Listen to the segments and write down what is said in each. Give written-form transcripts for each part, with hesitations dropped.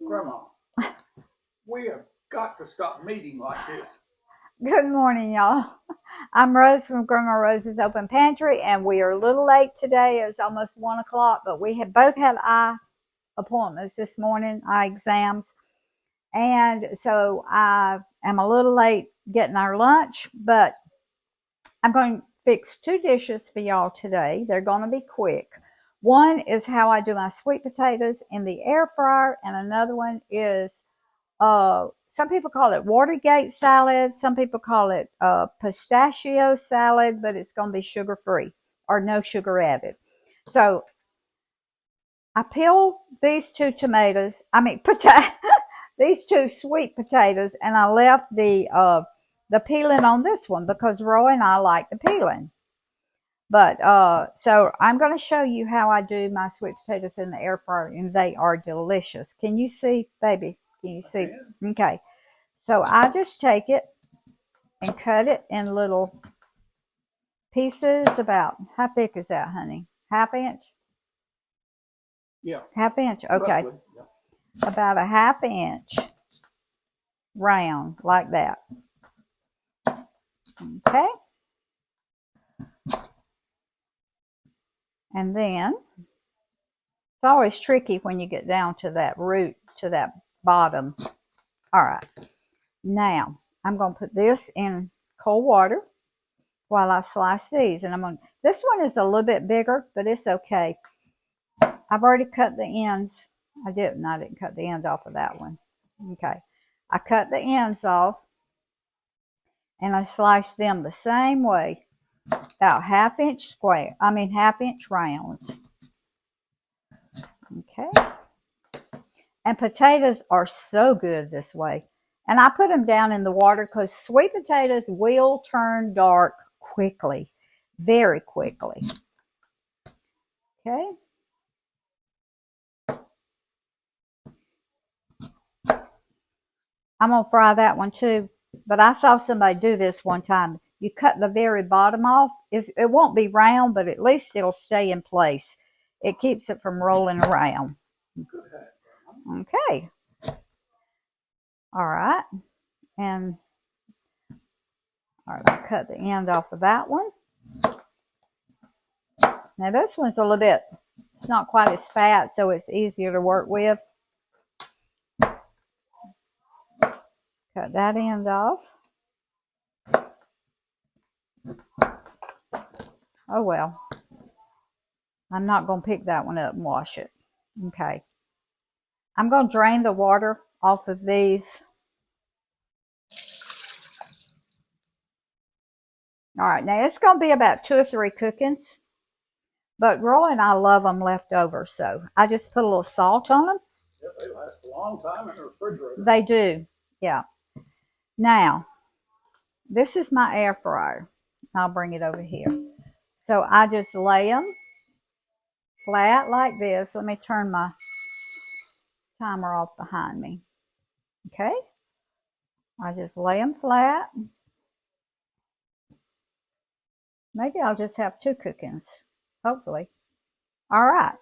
Grandma, we have got to stop meeting like this. Good morning, y'all. I'm Rose from Grandma Rose's Open Pantry, and we are a little late today. It's almost 1 o'clock, but we have both had eye appointments this morning, eye exams, and so I am a little late getting our lunch, but I'm going to fix two dishes for y'all today. They're going to be quick. One is how I do my sweet potatoes in the air fryer, and another one is some people call it Watergate salad. Some people call it pistachio salad, but it's going to be sugar free or no sugar added. So I peel these two tomatoes. These two sweet potatoes, and I left the peeling on this one because Roy and I like the peeling. But so I'm going to show you how I do my sweet potatoes in the air fryer, and they are delicious. Can you see, baby? Can you see? Okay. So I just take it and cut it in little pieces. About how thick is that, honey? Half inch? Yeah. Half inch? Okay. Roughly, yeah. About a half inch round like that. Okay. And then it's always tricky when you get down to that root, to that bottom. All right. Now I'm going to put this in cold water while I slice these. And this one is a little bit bigger, but it's okay. I've already cut the ends. I didn't cut the ends off of that one. Okay. I cut the ends off and I slice them the same way, about half inch rounds. Okay. And potatoes are so good this way. And I put them down in the water because sweet potatoes will turn dark quickly, very quickly. Okay. I'm going to fry that one too. But I saw somebody do this one time. You cut the very bottom off. It won't be round, but at least it'll stay in place. It keeps it from rolling around. Okay. All right. And all right, I'll cut the end off of that one. Now this one's a little bit, it's not quite as fat, so it's easier to work with. Cut that end off. Oh well. I'm not going to pick that one up and wash it. Okay. I'm going to drain the water off of these. All right, now it's going to be about 2 or 3 cookings, but Roy and I love them left over, so I just put a little salt on them. Yeah, they last a long time in the refrigerator. They do, yeah. Now, this is my air fryer. I'll bring it over here. So I just lay them flat like this. Let me turn my timer off behind me. Okay, I just lay them flat. Maybe I'll just have 2 cookings, hopefully. All right,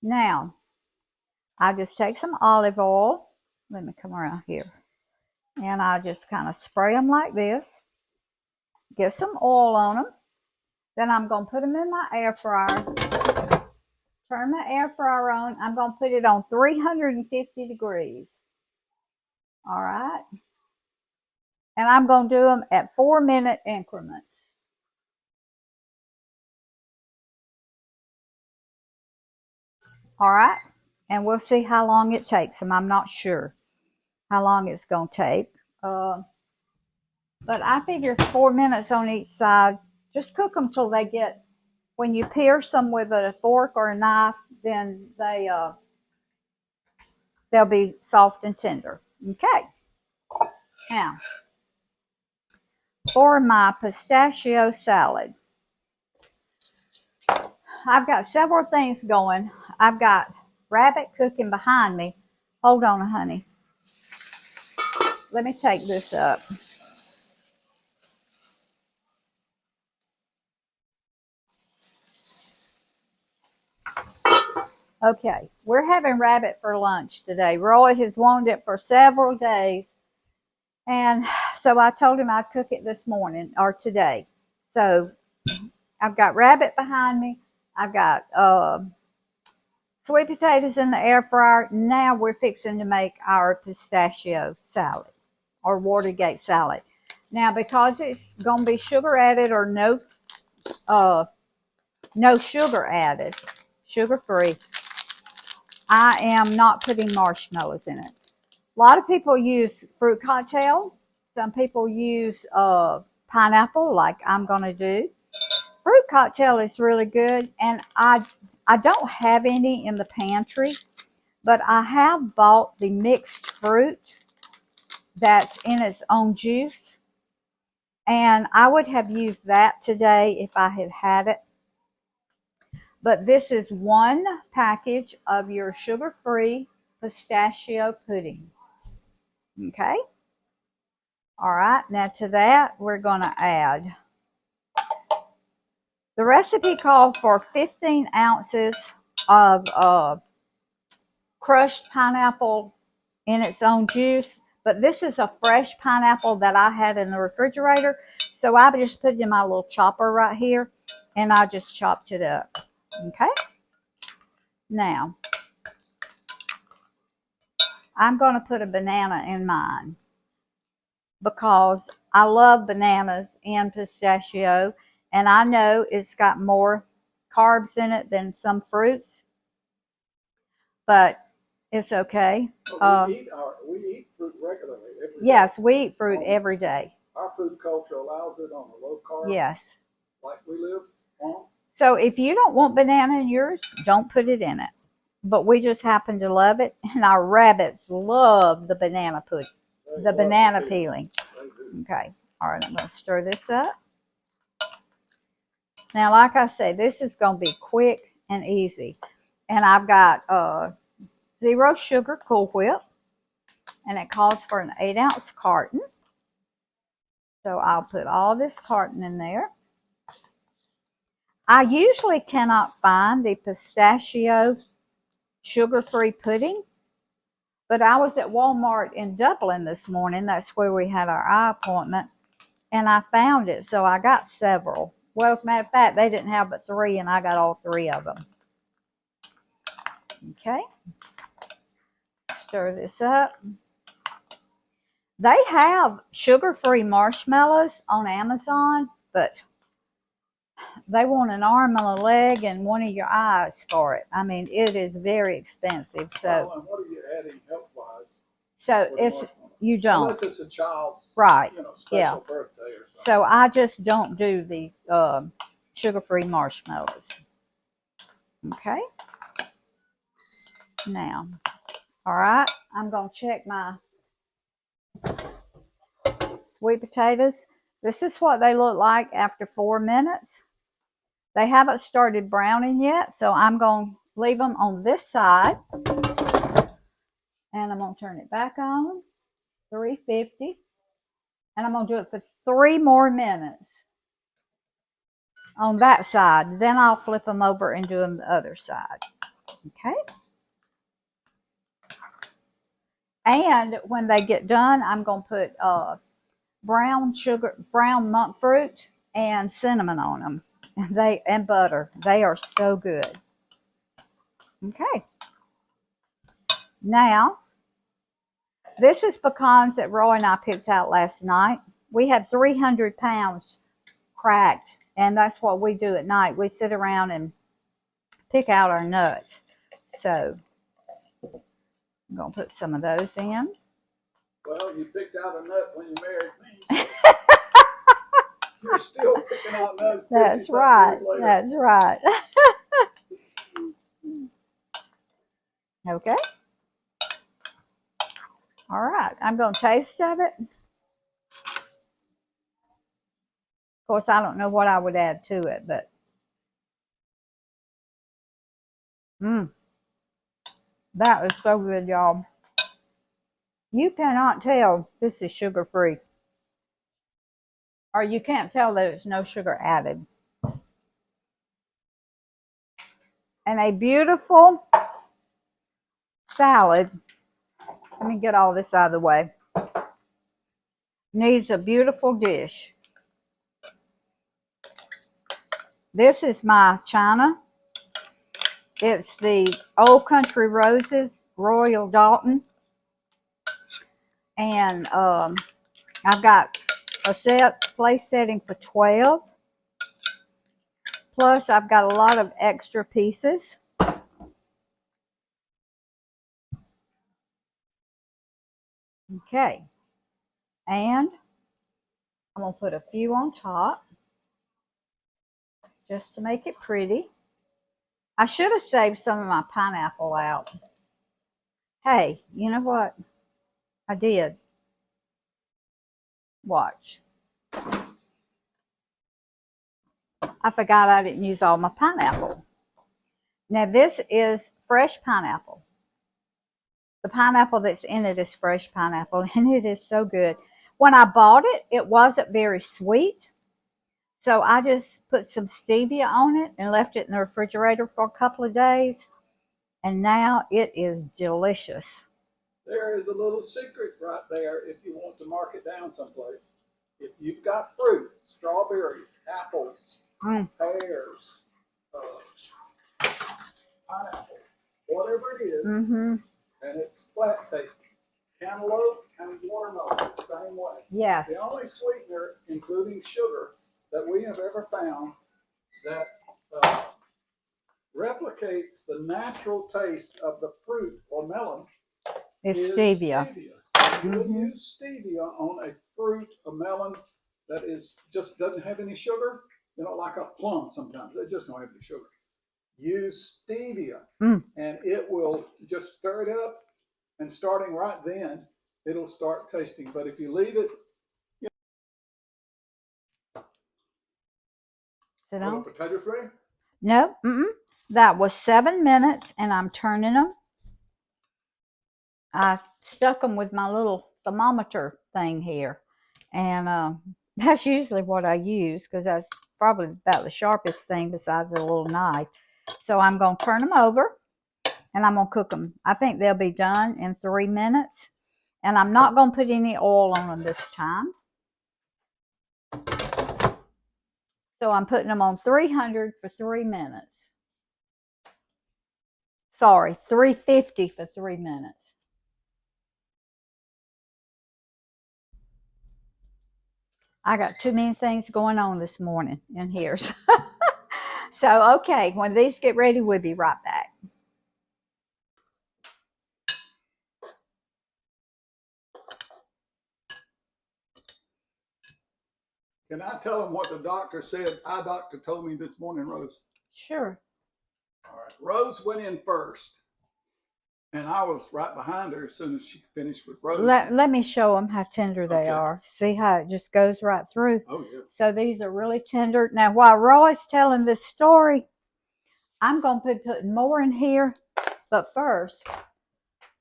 now I just take some olive oil. Let me come around here. And I just kind of spray them like this. Get some oil on them. Then I'm going to put them in my air fryer. Turn my air fryer on. I'm going to put it on 350 degrees. All right. And I'm going to do them at 4-minute increments. All right. And we'll see how long it takes them. I'm not sure how long it's going to take. But I figure 4 minutes on each side. Just cook them till they get, when you pierce them with a fork or a knife, then they'll be soft and tender. Okay. Now, for my pistachio salad, I've got several things going. I've got rabbit cooking behind me. Hold on, honey. Let me take this up. Okay, we're having rabbit for lunch today. Roy has wanted it for several days, and so I told him I'd cook it this morning or today. So I've got rabbit behind me. I've got sweet potatoes in the air fryer. Now we're fixing to make our pistachio salad or Watergate salad. Now, because it's going to be sugar added or uh, no sugar added, sugar free, I am not putting marshmallows in it. A lot of people use fruit cocktail. Some people use pineapple, like I'm going to do. Fruit cocktail is really good, and I don't have any in the pantry, but I have bought the mixed fruit that's in its own juice, and I would have used that today if I had had it. But this is one package of your sugar-free pistachio pudding. Okay? All right, now to that, we're going to add, the recipe calls for 15 ounces of crushed pineapple in its own juice, but this is a fresh pineapple that I had in the refrigerator, so I just put it in my little chopper right here, and I just chopped it up. Okay? Now, I'm going to put a banana in mine because I love bananas in pistachio, and I know it's got more carbs in it than some fruits, but it's okay. We eat fruit regularly every day. Yes, we eat fruit every day. Our food culture allows it on a low carb. Yes. Like we live on. So if you don't want banana in yours, don't put it in it. But we just happen to love it, and our rabbits love the banana pudding, the banana peeling. Okay. All right, I'm going to stir this up. Now, like I said, this is going to be quick and easy. And I've got zero sugar Cool Whip, and it calls for an 8-ounce carton. So I'll put all this carton in there. I usually cannot find the pistachio sugar-free pudding, but I was at Walmart in Dublin this morning. That's where we had our eye appointment, and I found it, so I got several. Well, as a matter of fact, they didn't have but 3, and I got all 3 of them. Okay. Stir this up. They have sugar-free marshmallows on Amazon, but they want an arm and a leg and one of your eyes for it. I mean, it is very expensive. So, and what are you adding health-wise? So it's you don't. Unless it's a child's right. special birthday or something. So I just don't do the sugar-free marshmallows. Okay. Now, all right, I'm gonna check my sweet potatoes. This is what they look like after 4 minutes. They haven't started browning yet, so I'm going to leave them on this side. And I'm going to turn it back on, 350. And I'm going to do it for 3 more minutes on that side. Then I'll flip them over and do them the other side. Okay? And when they get done, I'm going to put brown monk fruit and cinnamon on them. And butter. They are so good. Okay. Now, this is pecans that Roy and I picked out last night. We have 300 pounds cracked, and that's what we do at night. We sit around and pick out our nuts. So, I'm going to put some of those in. Well, you picked out a nut when you married me. So you're still picking out nuts. That's right. That's right. Okay. All right. I'm going to taste of it. Of course, I don't know what I would add to it, but that is so good, y'all. You cannot tell this is sugar-free. Or you can't tell that it's no sugar added. And a beautiful salad, let me get all this out of the way, needs a beautiful dish. This is my china. It's the Old Country Roses Royal Dalton. And I've got a place setting for 12. Plus, I've got a lot of extra pieces. Okay. And I'm going to put a few on top just to make it pretty. I should have saved some of my pineapple out. Hey, you know what? I did. Watch. I forgot I didn't use all my pineapple. Now this is fresh pineapple. The pineapple that's in it is fresh pineapple, and it is so good. When I bought it, it wasn't very sweet. So I just put some stevia on it and left it in the refrigerator for a couple of days. And now it is delicious. There is a little secret right there if you want to mark it down someplace. If you've got fruit, strawberries, apples, pears, pineapple, whatever it is, and it's flat tasting. Cantaloupe and watermelon the same way. Yes. The only sweetener, including sugar, that we have ever found that replicates the natural taste of the fruit or melon is stevia. You would use stevia on a fruit, a melon that is just doesn't have any sugar. You know, like a plum sometimes. They just don't have any sugar. Use stevia and it will just stir it up, and starting right then, it'll start tasting. But if you leave it, Sit down. Potatoes ready? No, that was 7 minutes, and I'm turning them. I stuck them with my little thermometer thing here, and that's usually what I use because that's probably about the sharpest thing besides the little knife. So I'm going to turn them over, and I'm going to cook them. I think they'll be done in 3 minutes, and I'm not going to put any oil on them this time. So I'm putting them on 300 for 3 minutes. Sorry, 350 for 3 minutes. I got too many things going on this morning in here. So, okay, when these get ready, we'll be right back. Can I tell them what the doctor said? Eye doctor told me this morning, Rose. Sure. All right. Rose went in first, and I was right behind her as soon as she finished with Rose. Let me show them how tender they are. See how it just goes right through? Oh, yeah. So these are really tender. Now, while Roy's telling this story, I'm going to be putting more in here. But first,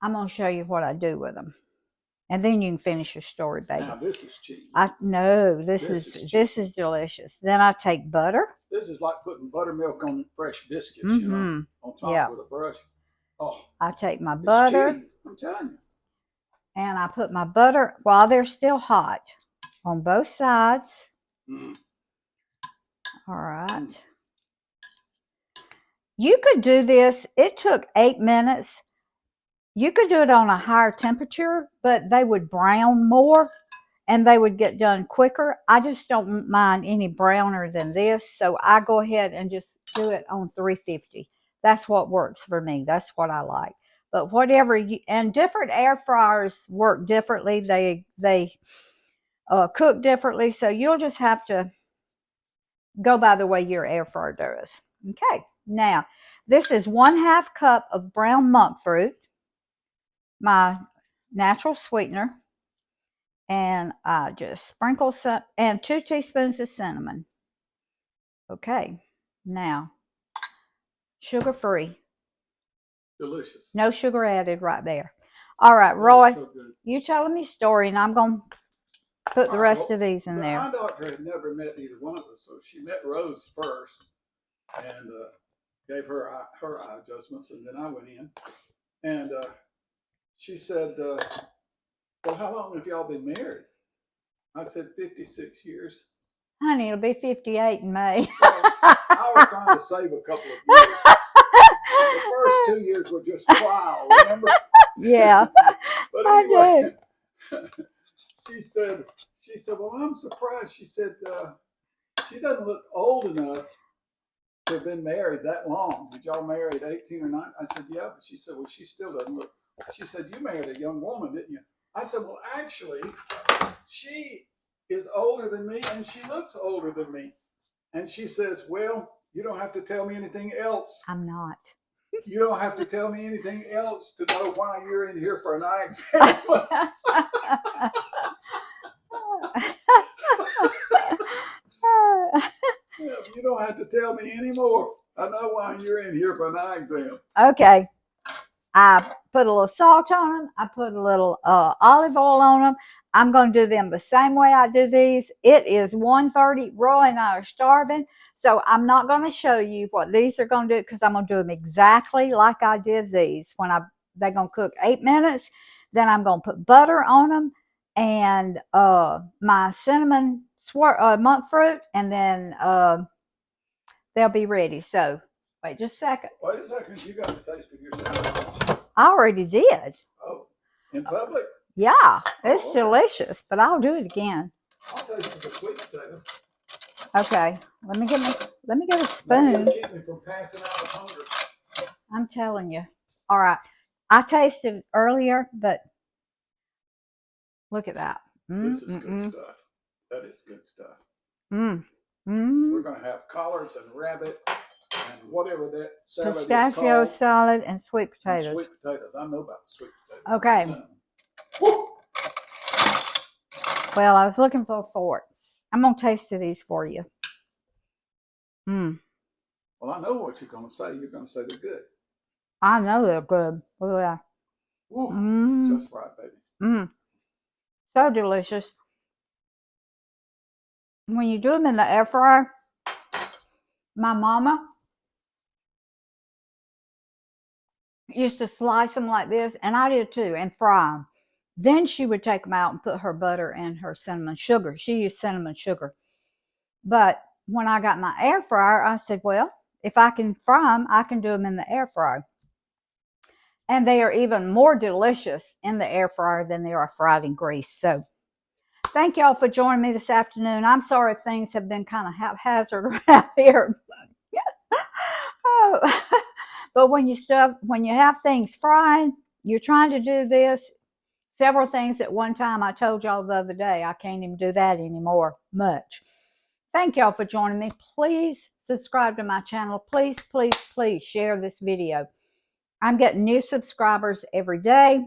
I'm going to show you what I do with them. And then you can finish your story, baby. Now, this is cheap. This is delicious. Then I take butter. This is like putting buttermilk on fresh biscuits, you know, on top with a brush. Oh, I take my butter. Cheap, I'm telling you. And I put my butter while they're still hot on both sides. All right. You could do this. It took 8 minutes. You could do it on a higher temperature, but they would brown more and they would get done quicker. I just don't mind any browner than this, so I go ahead and just do it on 350. That's what works for me. That's what I like. But whatever you, and different air fryers work differently. They cook differently, so you'll just have to go by the way your air fryer does. Okay, now this is 1/2 cup of brown monk fruit, my natural sweetener, and I just sprinkle some, and 2 teaspoons of cinnamon. Okay, now sugar-free. Delicious. No sugar added right there. All right, Roy, so you telling me a story, and I'm going to put the rest of these in there. My doctor had never met either one of us, so she met Rose first and gave her eye adjustments, and then I went in. And she said, well, how long have y'all been married? I said, 56 years. Honey, it'll be 58 in May. Well, I was trying to save a couple of years. The first 2 years were just trial, remember? Yeah. But I anyway, she said, well, I'm surprised. She said, she doesn't look old enough to have been married that long. Did y'all marry at 18 or 19? I said, yeah. But she said, well, she still doesn't look. She said, you married a young woman, didn't you? I said, well, actually, she is older than me and she looks older than me. And she says, well, you don't have to tell me anything else. I'm not. You don't have to tell me anything else to know why you're in here for an eye exam. You don't have to tell me anymore. I know why you're in here for an eye exam. Okay. I put a little salt on them. I put a little olive oil on them. I'm going to do them the same way I do these. It is 1:30. Roy and I are starving. So I'm not going to show you what these are going to do because I'm going to do them exactly like I did these. They're going to cook 8 minutes. Then I'm going to put butter on them and my cinnamon monk fruit, and then they'll be ready. So wait just a second. Wait a second. You got to taste of your salad. I already did. Oh, in public? Yeah, it's okay. Delicious, but I'll do it again. I'll taste the sweet potato. Okay, let me get a spoon. Keep me from passing out of hunger. I'm telling you. All right, I tasted earlier, but look at that. This is good stuff. That is good stuff. We're going to have collards and rabbit and whatever that salad Pistachio is called. salad and sweet potatoes. And sweet potatoes. I know about the sweet potatoes. Okay. Well, I was looking for a fork. I'm going to taste these for you. Well, I know what you're going to say. You're going to say they're good. I know they're good. Look at that. Just right, baby. So delicious. When you do them in the air fryer, my mama used to slice them like this, and I did too, and fry them. Then she would take them out and put her butter and her cinnamon sugar. She used cinnamon sugar. But when I got my air fryer, I said, well, if I can fry them, I can do them in the air fryer. And they are even more delicious in the air fryer than they are fried in grease. So thank y'all for joining me this afternoon. I'm sorry if things have been kind of haphazard around here. But when you have things fried, you're trying to do this. Several things at one time. I told y'all the other day, I can't even do that anymore much. Thank y'all for joining me. Please subscribe to my channel. Please, please, please share this video. I'm getting new subscribers every day.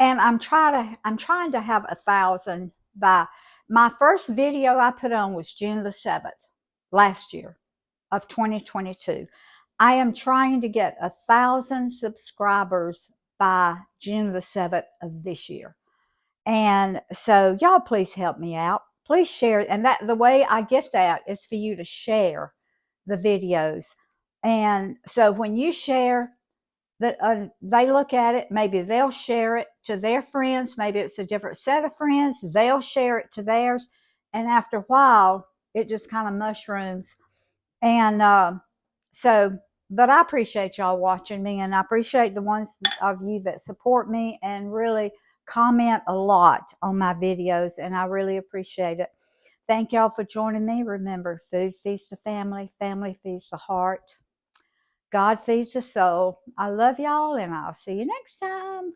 And I'm trying to have 1,000 by my first video I put on was June the 7th last year of 2022. I am trying to get 1,000 subscribers by June the 7th of this year. And so y'all please help me out. Please share. And that the way I get that is for you to share the videos. And so when you share, that they look at it, maybe they'll share it to their friends, maybe it's a different set of friends, they'll share it to theirs, and after a while it just kind of mushrooms. And but I appreciate y'all watching me, and I appreciate the ones of you that support me and really comment a lot on my videos, and I really appreciate it. Thank y'all for joining me. Remember, food feeds the family, family feeds the heart, God feeds the soul. I love y'all, and I'll see you next time.